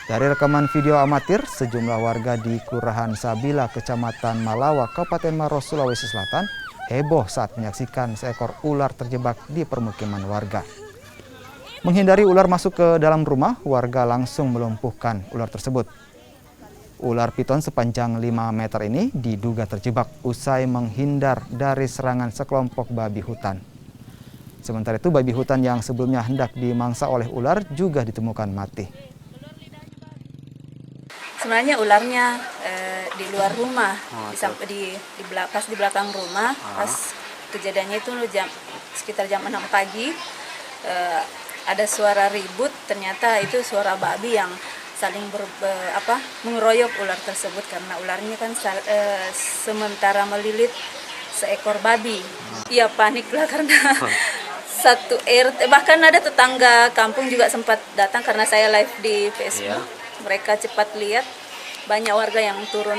Dari rekaman video amatir, sejumlah warga di Kelurahan Sabila, Kecamatan Malawa, Kabupaten Maros, Sulawesi Selatan, heboh saat menyaksikan seekor ular terjebak di permukiman warga. Menghindari ular masuk ke dalam rumah, warga langsung melumpuhkan ular tersebut. Ular piton sepanjang 5 meter ini diduga terjebak usai menghindar dari serangan sekelompok babi hutan. Sementara itu, babi hutan yang sebelumnya hendak dimangsa oleh ular juga ditemukan mati. Sebenarnya ularnya di luar rumah, pas di belakang rumah. Pas kejadiannya itu sekitar jam 6 pagi, ada suara ribut. Ternyata itu suara babi yang saling mengeroyok ular tersebut, karena ularnya kan sementara melilit seekor babi. Iya, paniklah karena satu RT, bahkan ada tetangga kampung juga sempat datang karena saya live di Facebook. Mereka cepat lihat banyak warga yang turun